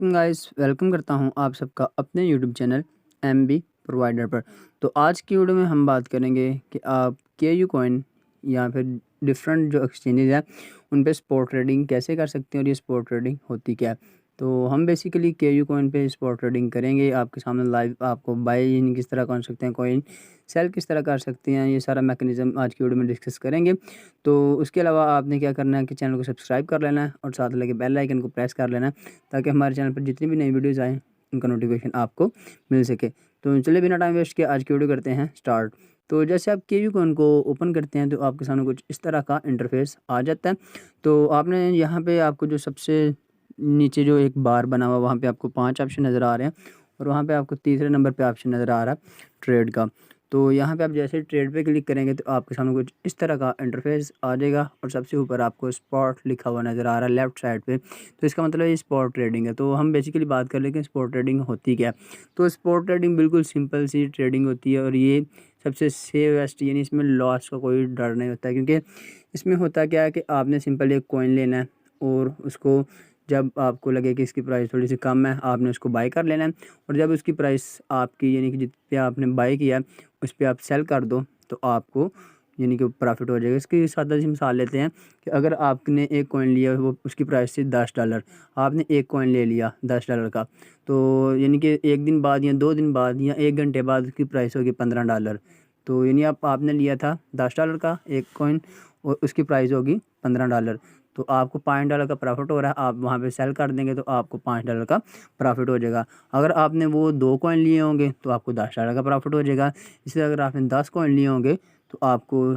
Guys, welcome करता हूं आप सबका अपने यूट्यूब चैनल एमबी प्रोवाइडर पर। तो आज की वीडियो में हम बात करेंगे कि आप केयू कॉइन या फिर डिफरेंट जो एक्सचेंजेस हैं उन पे स्पॉट ट्रेडिंग कैसे कर सकते हैं और ये स्पॉट ट्रेडिंग होती क्या है। तो हम बेसिकली केयू कॉइन पे स्पॉट ट्रेडिंग करेंगे, आपके सामने लाइव आपको बाय इन किस तरह कर सकते हैं, कॉइन सेल किस तरह कर सकते हैं, ये सारा मैकेनिज्म आज की वीडियो में डिस्कस करेंगे। तो उसके अलावा आपने क्या करना है कि चैनल को सब्सक्राइब कर लेना है और साथ लगे बेल आइकन को प्रेस कर लेना है ताकि हमारे चैनल पर जितनी भी नई वीडियोस आएँ उनका नोटिफिकेशन आपको मिल सके। तो चलिए बिना टाइम वेस्ट किए आज की वीडियो करते हैं स्टार्ट। तो जैसे आप केयू कॉइन को ओपन करते हैं तो आपके सामने कुछ इस तरह का इंटरफेस आ जाता है। तो आपने यहाँ पे आपको जो सबसे नीचे जो एक बार बना हुआ वहाँ पे आपको 5 ऑप्शन नज़र आ रहे हैं और वहाँ पे आपको तीसरे नंबर पे ऑप्शन नज़र आ रहा है ट्रेड का। तो यहाँ पे आप जैसे ट्रेड पे क्लिक करेंगे तो आपके सामने कुछ इस तरह का इंटरफेस आ जाएगा और सबसे ऊपर आपको स्पॉट लिखा हुआ नज़र आ रहा है लेफ्ट साइड पे। तो इसका मतलब ये स्पॉट ट्रेडिंग है। तो हम बेसिकली बात कर लें कि स्पॉट ट्रेडिंग होती क्या है। तो स्पॉट ट्रेडिंग बिल्कुल सिंपल सी ट्रेडिंग होती है और ये सबसे सेफेस्ट, यानी इसमें लॉस का कोई डर नहीं होता है, क्योंकि इसमें होता क्या है कि आपने सिंपल एक कॉइन लेना है और उसको जब आपको लगे कि इसकी प्राइस थोड़ी सी कम है आपने उसको बाय कर लेना है और जब उसकी प्राइस आपकी यानी कि जित पे आपने बाय किया है उस पर आप सेल कर दो तो आपको यानी कि प्रॉफिट हो जाएगा। इसकी सादा सी मिसाल लेते हैं कि अगर आपने एक कॉइन लिया वो उसकी प्राइस थी $10, आपने एक कॉइन ले लिया $10 का, तो यानी कि एक दिन बाद या 2 दिन बाद या 1 घंटे बाद उसकी प्राइस होगी $15। तो यानी आपने लिया था $10 का एक कॉइन और उसकी प्राइस होगी $15। तो आपको $5 का प्रॉफिट हो रहा है, आप वहाँ पे सेल कर देंगे तो आपको $5 का प्रॉफिट हो जाएगा। अगर आपने वो 2 कॉइन लिए होंगे तो आपको $10 का प्रॉफिट हो जाएगा। इसलिए अगर आपने 10 कॉइन लिए होंगे तो आपको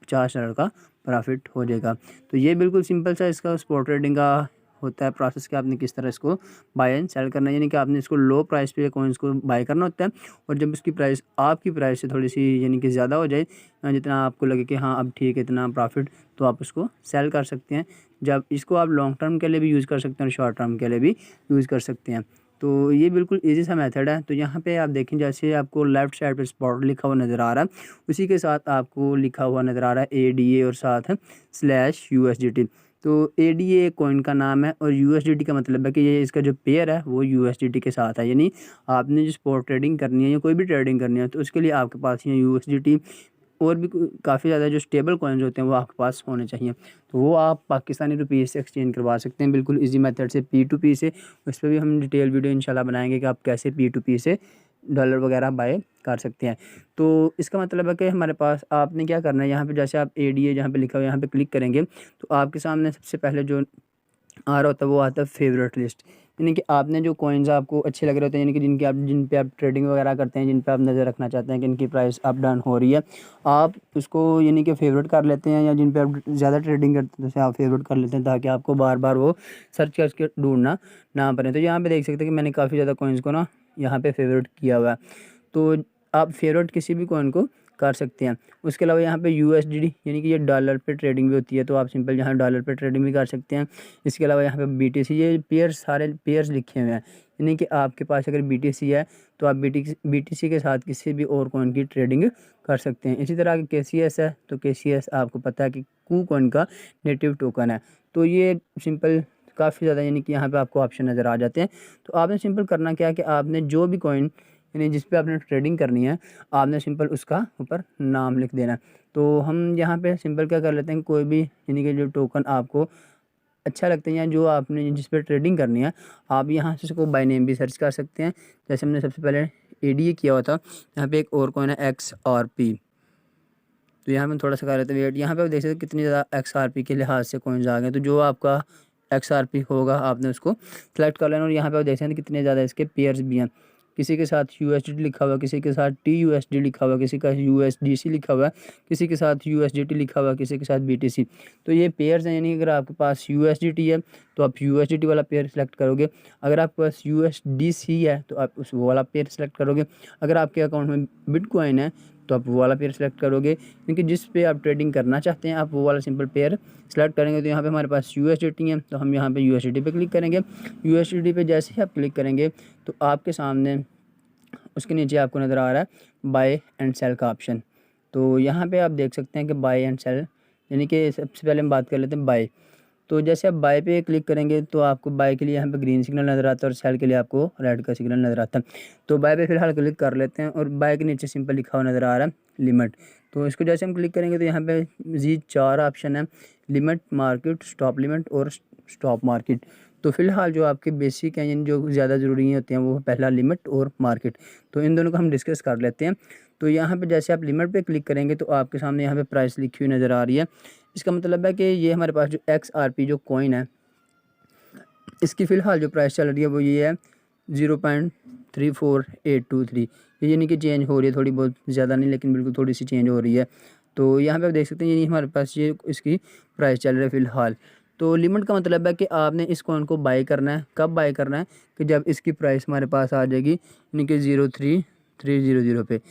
$50 का प्रॉफिट हो जाएगा। तो ये बिल्कुल सिंपल सा इसका स्पॉट ट्रेडिंग का होता है प्रोसेस कि आपने किस तरह इसको बाय एंड सेल करना है, यानी कि आपने इसको लो प्राइस पे कॉइन्स को बाय करना होता है और जब उसकी प्राइस आपकी प्राइस से थोड़ी सी यानी कि ज़्यादा हो जाए, जितना आपको लगे कि हाँ अब ठीक है इतना प्रॉफिट, तो आप उसको सेल कर सकते हैं। जब इसको आप लॉन्ग टर्म के लिए भी यूज़ कर सकते हैं और शॉर्ट टर्म के लिए भी यूज़ कर सकते हैं। तो ये बिल्कुल ईजी सा मेथड है। तो यहाँ पे आप देखें जैसे आपको लेफ़्ट साइड पे स्पॉट लिखा हुआ नज़र आ रहा है, उसी के साथ आपको लिखा हुआ नज़र आ रहा है ADA और साथ है /USDT। तो ADA कॉइन का नाम है और USDT का मतलब है कि ये इसका जो पेयर है वो USDT के साथ है। यानी आपने जो स्पॉट ट्रेडिंग करनी है या कोई भी ट्रेडिंग करनी है तो उसके लिए आपके पास ये USDT और भी काफ़ी ज़्यादा जो स्टेबल कॉइन्स होते हैं वो आपके पास होने चाहिए। तो वो आप पाकिस्तानी रुपये से एक्सचेंज करवा सकते हैं बिल्कुल इजी मेथड से P2P से। उस पर भी हम डिटेल वीडियो इंशाल्लाह बनाएंगे कि आप कैसे P2P से डॉलर वगैरह बाय कर सकते हैं। तो इसका मतलब है कि हमारे पास आपने क्या करना है, यहाँ पे जैसे आप ADA जहाँ पे लिखा हुआ है यहाँ पे क्लिक करेंगे तो आपके सामने सबसे पहले जो आ रहा होता है वो आता है फेवरेट लिस्ट। यानी कि आपने जो कॉइन्स आपको अच्छे लग रहे होते हैं, यानी कि जिन पे आप ट्रेडिंग वगैरह करते हैं, जिन पे आप नज़र रखना चाहते हैं कि इनकी प्राइस अप डाउन हो रही है, आप उसको यानी कि फेवरेट कर लेते हैं, या जिन पे आप ज़्यादा ट्रेडिंग करते हैं जैसे आप फेवरेट कर लेते हैं ताकि आपको बार बार वो सर्च करके ढूंढना ना पड़े। तो यहाँ पे देख सकते हैं कि मैंने काफ़ी ज़्यादा कॉइन्स को ना यहाँ पे फेवरेट किया हुआ है। तो आप फेवरेट किसी भी कॉइन को कर सकते हैं। उसके अलावा यहाँ पे USDT यानी कि ये डॉलर पे ट्रेडिंग भी होती है, तो आप सिंपल यहाँ डॉलर पे ट्रेडिंग भी कर सकते हैं। इसके अलावा यहाँ पे BTC, ये पेयर्स सारे पेयर्स लिखे हुए हैं, यानी कि आपके पास अगर BTC है तो आप BTC के साथ किसी भी और कॉइन की ट्रेडिंग कर सकते हैं। इसी तरह KCS है तो KCS आपको पता है कि कू कॉइन का नेटिव टोकन है। तो ये सिंपल काफ़ी ज़्यादा यानी कि यहाँ पे आपको ऑप्शन नज़र आ जाते हैं। तो आपने सिंपल करना क्या है कि आपने जो भी कॉइन यानी जिस पे आपने ट्रेडिंग करनी है आपने सिंपल उसका ऊपर नाम लिख देना है। तो हम यहाँ पे सिंपल क्या कर लेते हैं, कोई भी यानी कि जो टोकन आपको अच्छा लगता है या जो आपने जिस पे ट्रेडिंग करनी है आप यहाँ से उसको बाय नेम भी सर्च कर सकते हैं। जैसे हमने सबसे पहले ADA किया हुआ था, यहाँ पे एक और कॉइन है XRP। तो यहाँ पे थोड़ा सा कर लेते हैं वेट। यहाँ पे आप देख सकते हैं कितनी ज़्यादा XRP के लिहाज से कॉइन्स आ गए। तो जो आपका XRP होगा आपने उसको सेलेक्ट कर लेना और यहाँ पे आप देख सकते हैं कितने ज़्यादा इसके पेयर्स भी हैं। किसी के साथ USDT लिखा हुआ, किसी के साथ TUSD लिखा हुआ, किसी का USDC लिखा हुआ है, किसी के साथ USDT लिखा हुआ, किसी के साथ BTC। तो ये पेयर्स हैं, यानी अगर आपके पास USDT है तो आप USDT वाला पेयर सेलेक्ट करोगे, अगर आपके पास USDC है तो आप उस वो वाला पेयर सेलेक्ट करोगे, अगर आपके अकाउंट में बिटकॉइन है तो आप वो वाला पेयर सेलेक्ट करोगे, क्योंकि जिस पे आप ट्रेडिंग करना चाहते हैं आप वो वाला सिंपल पेयर सेलेक्ट करेंगे। तो यहाँ पे हमारे पास USDT है तो हम यहाँ पे USDT पे क्लिक करेंगे। USDT पे जैसे ही आप क्लिक करेंगे तो आपके सामने उसके नीचे आपको नज़र आ रहा है बाय एंड सेल का ऑप्शन। तो यहाँ पे आप देख सकते हैं कि बाय एंड सेल, यानी कि सबसे पहले हम बात कर लेते हैं बाय। तो जैसे आप बाय पे क्लिक करेंगे तो आपको बाय के लिए यहाँ पे ग्रीन सिग्नल नज़र आता है और सेल के लिए आपको रेड का सिग्नल नज़र आता है। तो बाय पे फिलहाल क्लिक कर लेते हैं और बाय के नीचे सिंपल लिखा हुआ नज़र आ रहा है लिमिट। तो इसको जैसे हम क्लिक करेंगे तो यहाँ पे जी 4 ऑप्शन है, लिमिट, मार्केट, स्टॉप लिमिट और स्टॉप मार्केट। तो फिलहाल जो आपके बेसिक हैं यानी जो ज़्यादा ज़रूरी होते हैं वो पहला लिमिट और मार्केट। तो इन दोनों को हम डिस्कस कर लेते हैं। तो यहाँ पे जैसे आप लिमिट पे क्लिक करेंगे तो आपके सामने यहाँ पे प्राइस लिखी हुई नज़र आ रही है। इसका मतलब है कि ये हमारे पास जो XRP जो कॉइन है इसकी फ़िलहाल जो प्राइस चल रही है वो ये है 0.34823। ये यानी कि चेंज हो रही है, थोड़ी बहुत ज़्यादा नहीं लेकिन बिल्कुल थोड़ी सी चेंज हो रही है। तो यहाँ पे आप देख सकते हैं ये हमारे पास ये इसकी प्राइस चल रही है फ़िलहाल। तो लिमिट का मतलब है कि आपने इस कॉइन को बाय करना है। कब बाय करना है कि जब इसकी प्राइस हमारे पास आ जाएगी यानी कि 03300 पे,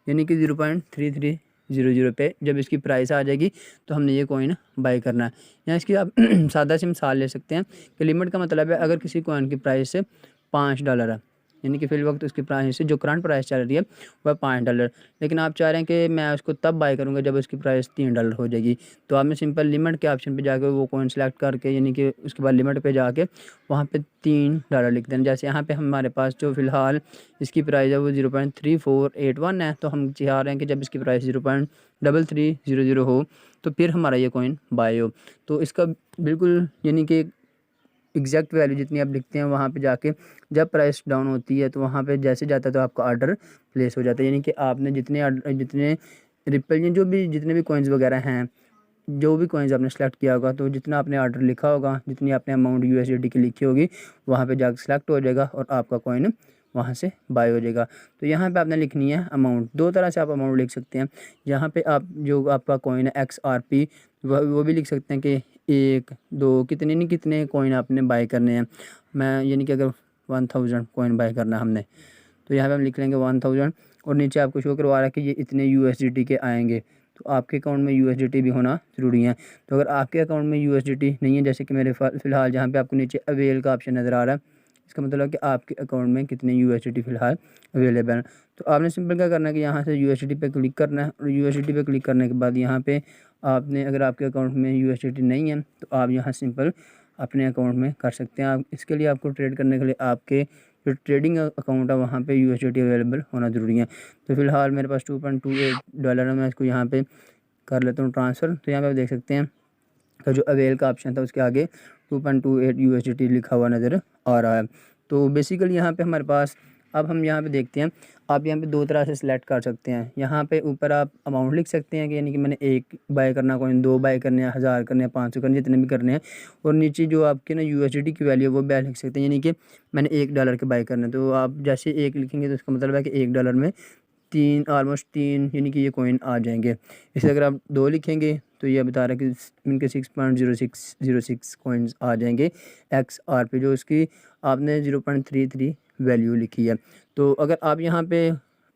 यानी कि 0.3300 पे जब इसकी प्राइस आ जाएगी तो हमने ये कॉइन बाय करना है। या इसकी आप सादा सी मिसाल ले सकते हैं कि लिमिट का मतलब है अगर किसी कॉइन की प्राइस $5 है, यानी कि फिल वक्त उसकी प्राइस जो करंट प्राइस चल रही है वह $5, लेकिन आप चाह रहे हैं कि मैं उसको तब बाय करूंगा जब उसकी प्राइस $3 हो जाएगी। तो आपने सिंपल लिमिट के ऑप्शन पे जाकर वो कॉइन सेलेक्ट करके यानी कि उसके बाद लिमिट पे जाके वहाँ पे $3 लिख देना। जैसे यहाँ पे हमारे पास जो फ़िलहाल इसकी प्राइस है वो 0.3481 है, तो हम चाह रहे हैं कि जब इसकी प्राइस 0.3300 हो तो फिर हमारा ये कॉइन बाय हो। तो इसका बिल्कुल यानी कि एग्जैक्ट वैल्यू जितनी आप लिखते हैं वहाँ पे जाके जब प्राइस डाउन होती है तो वहाँ पे जैसे जाता है तो आपका ऑर्डर प्लेस हो जाता है। यानी कि आपने जितने रिपल जो भी जितने भी कॉइन्स वगैरह हैं, जो भी कॉइन्स आपने सेलेक्ट किया होगा तो जितना आपने ऑर्डर लिखा होगा, जितनी आपने अमाउंट USDT की लिखी होगी वहाँ पे जाकर सेलेक्ट हो जाएगा और आपका कॉइन वहाँ से बाय हो जाएगा। तो यहाँ पे आपने लिखनी है अमाउंट। दो तरह से आप अमाउंट लिख सकते हैं। यहाँ पे आप जो आपका कॉइन है XRP वो भी लिख सकते हैं कि 1 2 कितने नहीं कितने कॉइन आपने बाय करने हैं। मैं यानी कि अगर 1000 कॉइन बाय करना है हमने तो यहाँ पे हम लिख लेंगे 1000 और नीचे आपको शो करवा रहा है कि ये इतने USDT के आएंगे। तो आपके अकाउंट में USDT भी होना ज़रूरी है। तो अगर आपके अकाउंट में USDT नहीं है, जैसे कि मेरे फ़िलहाल जहाँ पे आपको नीचे अवेल का ऑप्शन नज़र आ रहा है, इसका मतलब है कि आपके अकाउंट में कितने USDT फ़िलहाल अवेलेबल हैं। तो आपने सिंपल क्या करना है कि यहाँ से USDT पे क्लिक करना है और USDT पे क्लिक करने के बाद यहाँ पे आपने अगर आपके अकाउंट में USDT नहीं है तो आप यहाँ सिंपल अपने अकाउंट में कर सकते हैं। आप इसके लिए आपको ट्रेड करने के लिए आपके जो ट्रेडिंग अकाउंट है वहाँ पे USDT अवेलेबल होना ज़रूरी है। तो फ़िलहाल मेरे पास $2.28 है, मैं इसको यहाँ पे कर लेता हूँ ट्रांसफ़र। तो यहाँ पे आप देख सकते हैं का जो अवेल का ऑप्शन था उसके आगे 2.28 USDT लिखा हुआ नज़र आ रहा है। तो बेसिकली यहाँ पे हमारे पास अब हम यहाँ पे देखते हैं, आप यहाँ पे दो तरह से सिलेक्ट कर सकते हैं। यहाँ पे ऊपर आप अमाउंट लिख सकते हैं कि यानी कि मैंने 1 बाय करना, कोई 2 बाय करने हैं, 1000 करने हैं, 500 करने, जितने भी करने हैं। और नीचे जो आपके ना USDT की वैल्यू है वो भी लिख सकते हैं, यानी कि मैंने $1 के बाय करने हैं। तो आप जैसे 1 लिखेंगे तो इसका मतलब है कि $1 में ऑलमोस्ट 3 यानी कि ये कॉइन आ जाएंगे। इसे अगर आप 2 लिखेंगे तो ये बता रहा है कि इनके 6.0606 कॉइन्स आ जाएंगे XRP, जो इसकी आपने 0.33 वैल्यू लिखी है। तो अगर आप यहाँ पे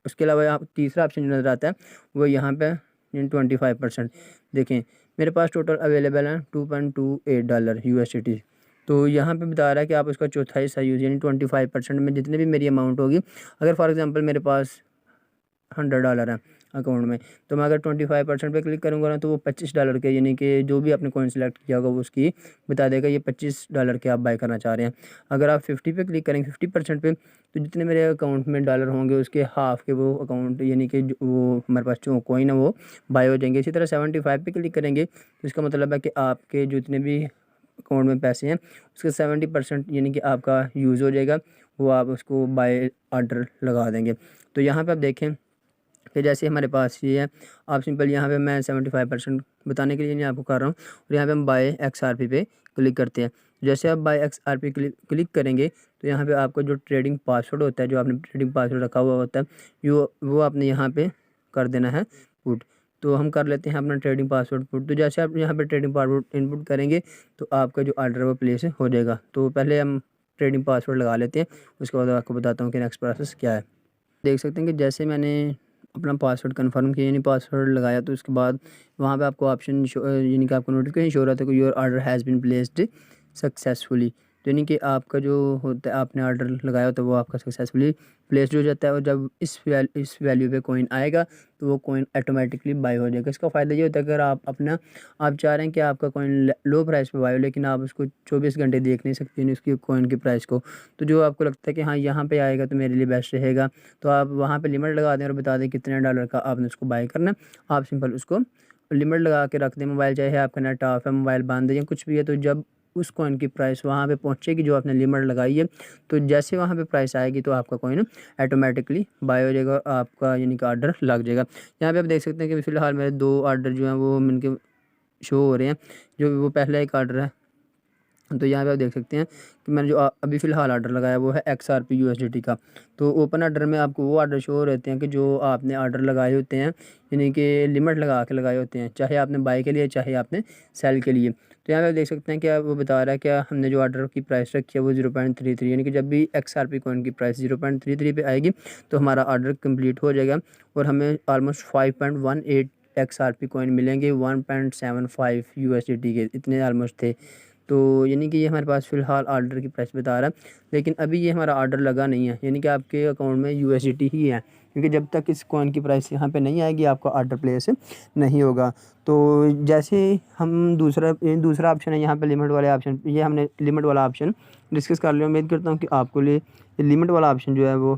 उसके अलावा यहाँ तीसरा ऑप्शन जो नज़र आता है वो यहाँ पे 25% देखें, मेरे पास टोटल अवेलेबल है $2.28 USDT। तो यहाँ पे बता रहा है कि आप उसका चौथा हिस्सा यूज़ यानी 25% में जितने भी मेरी अमाउंट होगी, अगर फॉर एग्जांपल मेरे पास $100 है अकाउंट में, तो मैं अगर 25% पे क्लिक करूँगा ना तो वो $25 के यानी कि जो भी आपने कॉइन सेलेक्ट किया होगा वो उसकी बता देगा ये $25 के आप बाय करना चाह रहे हैं। अगर आप 50 पे क्लिक करेंगे 50% पे तो जितने मेरे अकाउंट में डॉलर होंगे उसके हाफ़ के वो अकाउंट यानी कि वो हमारे पास जो कॉइन है वो बाय हो जाएंगे। इसी तरह 75 पे क्लिक करेंगे तो इसका मतलब है कि आपके जितने भी अकाउंट में पैसे हैं उसके 70% यानी कि आपका यूज़ हो जाएगा, वो आप उसको बाय ऑर्डर लगा देंगे। तो यहाँ पर आप देखें कि जैसे हमारे पास ये है, आप सिंपल यहाँ पे मैं 75% बताने के लिए नहीं आपको कर रहा हूँ और यहाँ पे हम बाय XRP पे क्लिक करते हैं। जैसे आप बाय XRP क्लिक करेंगे तो यहाँ पे आपका जो ट्रेडिंग पासवर्ड होता है, जो आपने ट्रेडिंग पासवर्ड रखा हुआ होता है वो आपने यहाँ पे कर देना है पुट। तो हम कर लेते हैं अपना ट्रेडिंग पासवर्ड पुट। तो जैसे आप यहाँ पर ट्रेडिंग पासवर्ड इनपुट करेंगे तो आपका जो ऑर्डर है वो प्लेस हो जाएगा। तो पहले हम ट्रेडिंग पासवर्ड लगा लेते हैं, उसके बाद आपको बताता हूँ कि नेक्स्ट प्रोसेस क्या है। देख सकते हैं कि जैसे मैंने अपना पासवर्ड कंफर्म किया यानी पासवर्ड लगाया तो उसके बाद वहाँ पे आपको ऑप्शन यानी कि आपको नोटिफिकेशन शो रहा था कि your order has been placed successfully. तो यानी कि आपका जो होता है आपने ऑर्डर लगाया होता है वो आपका सक्सेसफुली प्लेस्ड हो जाता है, और जब इस वैल्यू पे कॉइन आएगा तो वो कॉइन ऑटोमेटिकली बाय हो जाएगा। इसका फ़ायदा ये होता है, अगर आप चाह रहे हैं कि आपका कॉइन लो प्राइस पे बाय हो, लेकिन आप उसको 24 घंटे देख नहीं सकते हैं उसकी कॉइन की प्राइस को, तो जो आपको लगता है कि हाँ यहाँ पे आएगा तो मेरे लिए बेस्ट रहेगा, तो आप वहाँ पे लिमिट लगा दें और बता दें कितने डॉलर का आपने उसको बाय करना है। आप सिंपल उसको लिमिट लगा के रख दें। मोबाइल चाहे आपका नेट ऑफ है, मोबाइल बंद है या कुछ भी है, तो जब उस कॉइन की प्राइस वहाँ पे पहुँचेगी जो आपने लिमिट लगाई है, तो जैसे वहाँ पे प्राइस आएगी तो आपका कॉइन ऑटोमेटिकली बाय हो जाएगा और आपका यानी कि ऑर्डर लग जाएगा। यहाँ पे आप देख सकते हैं कि फ़िलहाल मेरे 2 ऑर्डर जो हैं वो इनके शो हो रहे हैं। जो वो पहला एक ऑर्डर है, तो यहाँ पे आप देख सकते हैं कि मैंने जो अभी फ़िलहाल ऑर्डर लगाया वो है XRP USDT का। तो ओपन ऑर्डर में आपको वो ऑर्डर शो रहते हैं कि जो आपने ऑर्डर लगाए होते हैं, यानी कि लिमिट लगा के लगाए होते हैं, चाहे आपने बाय के लिए चाहे आपने सेल के लिए। तो यहाँ पे आप देख सकते हैं कि वो बता रहा है कि हमने जो ऑर्डर की प्राइस रखी है वो 0.33, यानी कि जब भी XRP कॉइन की प्राइस 0.33 पे आएगी तो हमारा ऑर्डर कंप्लीट हो जाएगा और हमें ऑलमोस्ट 5.18 XRP कॉइन मिलेंगे 1.75 USDT के, इतने ऑलमोस्ट थे। तो यानी कि ये हमारे पास फ़िलहाल ऑर्डर की प्राइस बता रहा है, लेकिन अभी ये हमारा ऑर्डर लगा नहीं है, यानी कि आपके अकाउंट में USDT ही है, क्योंकि जब तक इस कॉइन की प्राइस यहाँ पे नहीं आएगी आपका ऑर्डर प्लेस नहीं होगा। तो जैसे हम दूसरा ऑप्शन है यहाँ पे लिमिट वाले ऑप्शन, ये हमने लिमिट वाला ऑप्शन डिस्कस कर लिया। उम्मीद करता हूँ कि आपको लिए लिमिट वाला ऑप्शन जो है वो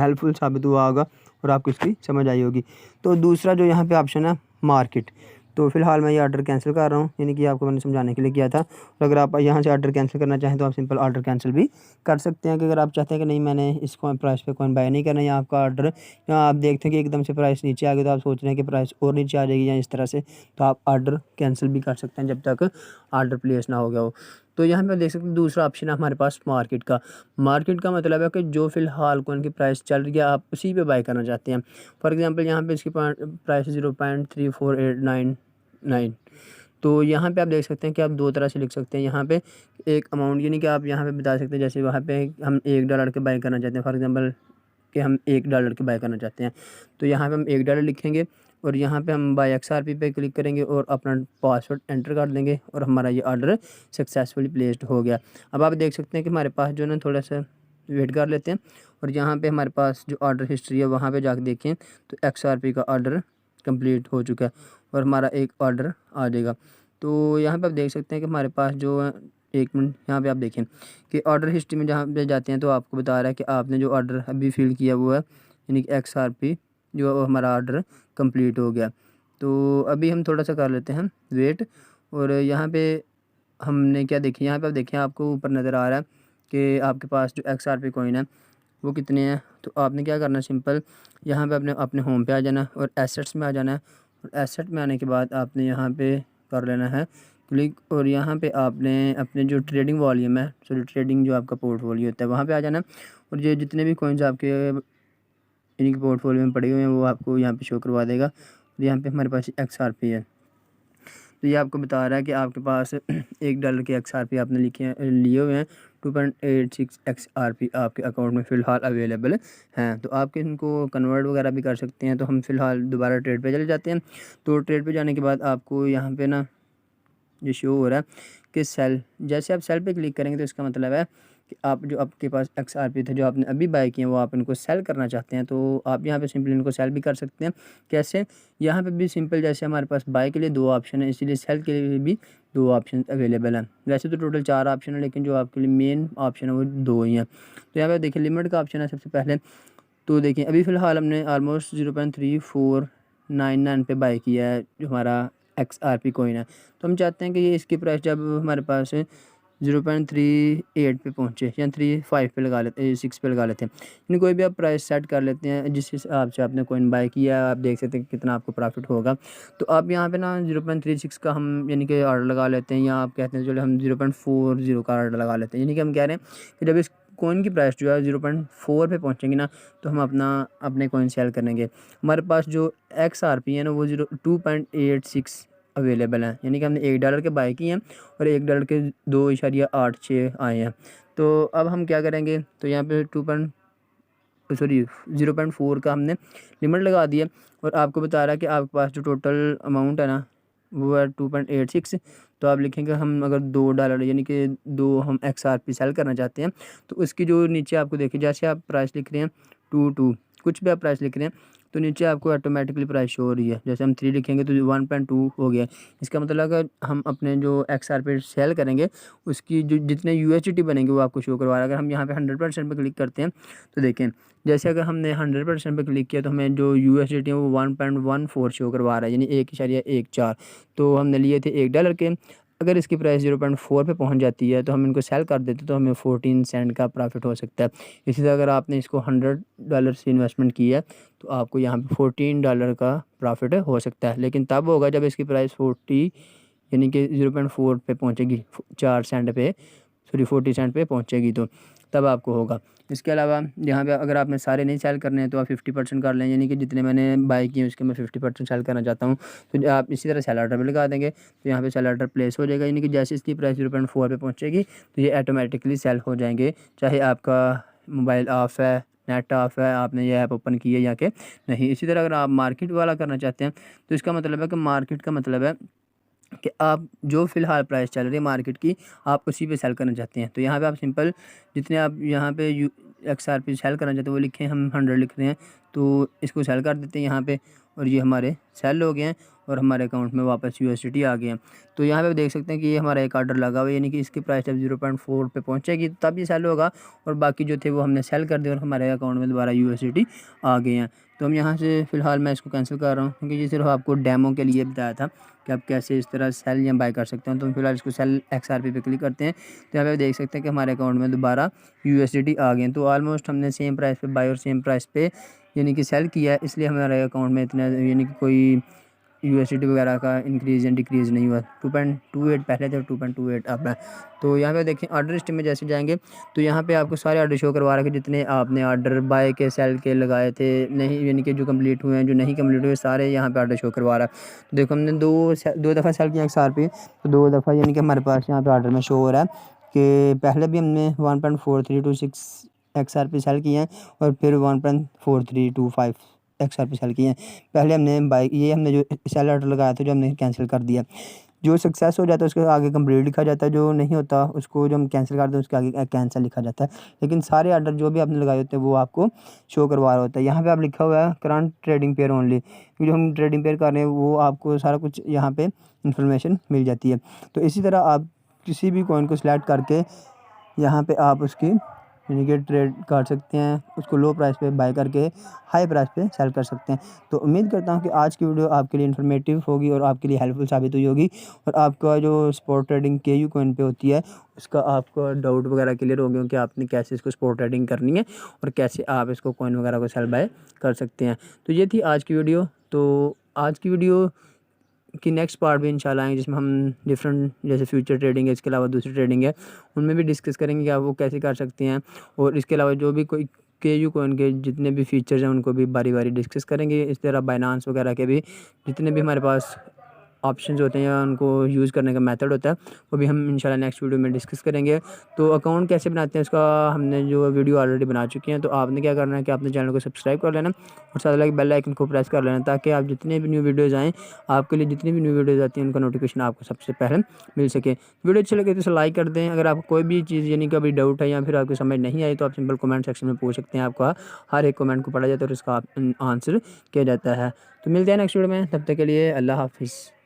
हेल्पफुल साबित हुआ होगा और आपको इसकी समझ आई होगी। तो दूसरा जो यहाँ पे ऑप्शन है मार्केट, तो फ़िलहाल मैं ये ऑर्डर कैंसिल कर रहा हूँ, यानी कि आपको मैंने समझाने के लिए किया था। और अगर आप यहाँ से ऑर्डर कैंसिल करना चाहें तो आप सिंपल ऑर्डर कैंसिल भी कर सकते हैं, कि अगर आप चाहते हैं कि नहीं मैंने इस प्राइस पे कॉइन बाय नहीं करना, या आपका ऑर्डर या आप देखते हैं कि एकदम से प्राइस नीचे आ गई तो आप सोच रहे हैं कि प्राइस और नीचे आ जाएगी या इस तरह से, तो आप ऑर्डर कैंसिल भी कर सकते हैं जब तक ऑर्डर प्लेस ना हो गया हो। तो यहाँ पे देख सकते हैं दूसरा ऑप्शन है हमारे पास मार्केट का। मार्केट का मतलब है कि जो फ़िलहाल कॉइन की प्राइस चल रही है आप उसी पे बाय करना चाहते हैं। फॉर एग्जांपल यहाँ पे इसकी प्राइस 0.3489। तो यहाँ पे आप देख सकते हैं कि आप 2 तरह से लिख सकते हैं यहाँ पे एक अमाउंट, यानी कि आप यहाँ पे बता सकते हैं जैसे वहाँ पे हम $1 के बाय करना चाहते हैं, फॉर एग्जांपल कि हम $1 के बाय करना चाहते हैं, तो यहाँ पे हम $1 लिखेंगे और यहाँ पे हम बाय XRP पे क्लिक करेंगे और अपना पासवर्ड एंटर कर देंगे और हमारा ये ऑर्डर सक्सेसफुली प्लेस्ड हो गया। अब आप देख सकते हैं कि हमारे पास जो है ना थोड़ा सा वेट कर लेते हैं और यहाँ पे हमारे पास जो ऑर्डर हिस्ट्री है वहाँ पे जाके देखें तो XRP का ऑर्डर कंप्लीट हो चुका है और हमारा एक ऑर्डर आ जाएगा। तो यहाँ पे आप देख सकते हैं कि हमारे पास जो है, एक मिनट यहाँ पे आप देखें कि ऑर्डर हिस्ट्री में जहाँ पे जाते हैं तो आपको बता रहा है कि आपने जो ऑर्डर अभी फिल किया हुआ है, यानी कि XRP जो हमारा ऑर्डर कंप्लीट हो गया। तो अभी हम थोड़ा सा कर लेते हैं वेट, और यहाँ पे हमने क्या देखें, यहाँ पे आप देखें आपको ऊपर नज़र आ रहा है कि आपके पास जो XRP कॉइन है वो कितने हैं। तो आपने क्या करना है, सिंपल यहाँ पे अपने अपने होम पे आ जाना है और एसेट्स में आ जाना है, और एसेट में आने के बाद आपने यहाँ पे कर लेना है क्लिक, और यहाँ पे आपने अपने जो ट्रेडिंग वॉल्यूम है, सॉरी ट्रेडिंग जो आपका पोर्टफोलियो होता है वहाँ पे आ जाना है, और ये जितने भी कॉइन्स आपके यानी कि पोर्टफोलियो में पड़े हुए हैं वो आपको यहाँ पे शो करवा देगा। और यहाँ पे हमारे पास XRP है, तो ये आपको बता रहा है कि आपके पास $1 के XRP आपने लिए हुए हैं, 2.86 XRP आपके अकाउंट में फ़िलहाल अवेलेबल हैं। तो आप इनको कन्वर्ट वगैरह भी कर सकते हैं। तो हम फ़िलहाल दोबारा ट्रेड पे चले जाते हैं। तो ट्रेड पे जाने के बाद आपको यहाँ पे ना ये शो हो रहा है कि सेल, जैसे आप सेल पे क्लिक करेंगे तो इसका मतलब है कि आप जो आपके पास XRP थे जो आपने अभी बाय किए हैं वो आप इनको सेल करना चाहते हैं, तो आप यहाँ पे सिंपली इनको सेल भी कर सकते हैं। कैसे, यहाँ पे भी सिंपल, जैसे हमारे पास बाय के लिए 2 ऑप्शन है, इसीलिए सेल के लिए भी 2 ऑप्शन अवेलेबल हैं। वैसे तो टोटल 4 ऑप्शन है, लेकिन जो आपके लिए मेन ऑप्शन है वो 2 ही हैं। तो यहाँ पर देखिए लिमिट का ऑप्शन है सबसे पहले। तो देखिए अभी फ़िलहाल हमने ऑलमोस्ट 0.3499 पे बाय किया है जो हमारा XRP कॉइन है। तो हम चाहते हैं कि ये इसकी प्राइस जब हमारे पास 0.38 पे पहुँचे या 35 पे लगा लेते 6 पे लगा लेते हैं, यानी कोई भी आप प्राइस सेट कर लेते हैं जिस हिसाब से आपने कॉइन बाय किया है, आप देख सकते हैं कितना आपको प्रॉफिट होगा। तो आप यहाँ पे ना 0.36 का हम यानी कि ऑर्डर लगा लेते हैं, या आप कहते हैं चलो हम 0.40 का ऑर्डर लगा लेते हैं, यानी कि हम कह रहे हैं कि जब इस कॉइन की प्राइस जो है 0.4 पे पहुँचेंगी ना तो हम अपने कॉइन सेल करेंगे। हमारे पास जो XRP है ना वो 2.86 अवेलेबल हैं, यानी कि हमने $1 के बाय किए हैं और $1 के 2.86 आए हैं। तो अब हम क्या करेंगे, तो यहाँ पे 0.4 का हमने लिमिट लगा दी है और आपको बता रहा है कि आपके पास जो टोटल अमाउंट है ना वो है 2.86। तो आप लिखेंगे हम अगर $2 यानी कि 2 हम XRP सेल करना चाहते हैं, तो उसकी जो नीचे आपको देखिए जैसे आप प्राइस लिख रहे हैं 2 कुछ भी आप प्राइस लिख रहे हैं तो नीचे आपको ऑटोमेटिकली प्राइस शो हो रही है। जैसे हम 3 लिखेंगे तो 1.2 हो गया। इसका मतलब अगर हम अपने जो XRP सेल करेंगे उसकी जो जितने USDT बनेंगे वो आपको शो करवा रहा है। अगर हम यहाँ पे 100% पे क्लिक करते हैं तो देखें जैसे अगर हमने 100% पे क्लिक किया तो हमें जो USDT है वो 1.14 शो करवा रहा है, यानी 1.14। तो हमने लिए थे $1 के, अगर इसकी प्राइस 0.4 पे पहुंच जाती है तो हम इनको सेल कर देते तो हमें 14 सेंट का प्रॉफिट हो सकता है। इसी तरह अगर आपने इसको $100 से इन्वेस्टमेंट की है तो आपको यहाँ पे $14 का प्रॉफिट हो सकता है, लेकिन तब होगा जब इसकी प्राइस 40 यानी कि 0.4 पे पहुँचेगी, 4 सेंट पे, सॉरी 40 सेंट पे पहुँचेगी तो तब आपको होगा। इसके अलावा यहाँ पे अगर आपने सारे नहीं सेल करने हैं तो आप 50% कर लें, यानी कि जितने मैंने बाय किए उसके मैं 50% सेल करना चाहता हूँ तो आप इसी तरह सेल ऑर्डर भी लगा देंगे तो यहाँ पे सेल ऑर्डर प्लेस हो जाएगा, यानी कि जैसे इसकी प्राइस 0.4 पे पहुँचेगी तो ये ऑटोमेटिकली सेल हो जाएंगे, चाहे आपका मोबाइल ऑफ है, नेट ऑफ है, आपने ये ऐप ओपन की है या कि नहीं। इसी तरह अगर आप मार्केट वाला करना चाहते हैं तो इसका मतलब है कि मार्केट का मतलब है कि आप जो फ़िलहाल प्राइस चल रही है मार्केट की आप उसी पे सेल करना चाहते हैं। तो यहाँ पे आप सिंपल जितने आप यहाँ पे XRP सेल करना चाहते हैं वो लिखें, हम 100 लिख रहे हैं तो इसको सेल कर देते हैं यहाँ पे और ये हमारे सेल हो गए हैं और हमारे अकाउंट में वापस USDT आ गए हैं। तो यहाँ पे देख सकते हैं कि ये हमारा एक ऑर्डर लगा हुआ है, यानी कि इसकी प्राइस जब 0.4 पे पहुँचेगी तब ये सेल होगा और बाकी जो थे वो हमने सेल कर दिए और हमारे अकाउंट में दोबारा USDT आ गए हैं। तो हम यहाँ से फ़िलहाल मैं इसको कैंसिल कर रहा हूँ क्योंकि ये सिर्फ आपको डेमो के लिए बताया था कि आप कैसे इस तरह सेल या बाय कर सकते हैं। तो हम फिलहाल इसको सेल XRP पे क्लिक करते हैं तो यहाँ पे देख सकते हैं कि हमारे अकाउंट में दोबारा USDT आ गए हैं। तो ऑलमोस्ट हमने सेम प्राइस पे बाय और सेम प्राइस पे यानी कि सेल किया है, इसलिए हमारे अकाउंट में इतना यानी कि कोई USDT वगैरह का इंक्रीज़ या डिक्रीज़ नहीं हुआ। 2.28 पहले थे, 2.28 अब है। तो यहाँ पे देखें ऑर्डर हिस्ट्री में जैसे जाएंगे तो यहाँ पे आपको सारे ऑर्डर शो करवा रहा है कि जितने आपने ऑर्डर बाय के सेल के लगाए थे, नहीं यानी कि जो कंप्लीट हुए हैं, जो नहीं कंप्लीट हुए सारे यहाँ पे ऑर्डर शो करवा रहा है। तो देखो हमने दो दफ़ा सेल किया XRP, तो 2 दफ़ा यानी कि हमारे पास यहाँ पे ऑर्डर में शो हो रहा है कि पहले भी हमने 1.4326 XRP सेल किए हैं और फिर 1.4325 XRP सेल किए हैं। पहले हमने बाय ये हमने जो सेल ऑर्डर लगाया था जो हमने कैंसिल कर दिया। जो सक्सेस हो जाता है उसके आगे कंप्लीट लिखा जाता है, जो नहीं होता उसको जो हम कैंसिल करते हैं उसके आगे कैंसिल लिखा जाता है। लेकिन सारे ऑर्डर जो भी आपने लगाए होते हैं वो आपको शो करवा रहा होता है। यहाँ पे आप लिखा हुआ है करंट ट्रेडिंग पेयर ओनली, क्योंकि जो हम ट्रेडिंग पेयर कर रहे हैं वो आपको सारा कुछ यहाँ पे इन्फॉर्मेशन मिल जाती है। तो इसी तरह आप किसी भी कॉइन को सिलेक्ट करके यहाँ पे आप उसकी यानी कि ट्रेड कर सकते हैं, उसको लो प्राइस पे बाय करके हाई प्राइस पे सेल कर सकते हैं। तो उम्मीद करता हूँ कि आज की वीडियो आपके लिए इन्फॉर्मेटिव होगी और आपके लिए हेल्पफुल साबित हुई होगी और आपका जो स्पॉट ट्रेडिंग KU कॉइन पे होती है उसका आपका डाउट वगैरह क्लियर हो गया कि आपने कैसे इसको स्पॉट ट्रेडिंग करनी है और कैसे आप इसको कॉइन वगैरह को सेल बाय कर सकते हैं। तो ये थी आज की वीडियो। तो आज की वीडियो कि नेक्स्ट पार्ट भी इंशाल्लाह आएंगे जिसमें हम डिफरेंट जैसे फ्यूचर ट्रेडिंग है, इसके अलावा दूसरी ट्रेडिंग है, उनमें भी डिस्कस करेंगे कि आप वो कैसे कर सकते हैं और इसके अलावा जो भी कोई KU कॉइन के जितने भी फीचर्स हैं उनको भी बारी बारी डिस्कस करेंगे। इस तरह बाइनांस वगैरह के भी जितने भी हमारे पास ऑप्शंस होते हैं या उनको यूज़ करने का मेथड होता है वो भी हम इंशाल्लाह नेक्स्ट वीडियो में डिस्कस करेंगे। तो अकाउंट कैसे बनाते हैं उसका हमने जो वीडियो ऑलरेडी बना चुके हैं। तो आपने क्या करना है कि आपने चैनल को सब्सक्राइब कर लेना और साथ लगे बेल आइकन को प्रेस कर लेना ताकि आप जितने भी न्यू वीडियोज़ आएँ आपके लिए जितनी भी न्यू वीडियोज़ आती हैं उनका नोटिफिकेशन आपको सबसे पहले मिल सके। वीडियो अच्छी लगे तो इसे लाइक कर दें। अगर आपको कोई भी चीज़ यानी कभी डाउट है या फिर आपको समझ नहीं आई तो आप सिंपल कमेंट सेक्शन में पूछ सकते हैं। आपका हर एक कमेंट को पढ़ा जाता है और उसका आंसर किया जाता है। तो मिलते हैं नेक्स्ट वीडियो में, तब तक के लिए अल्लाह हाफिज़।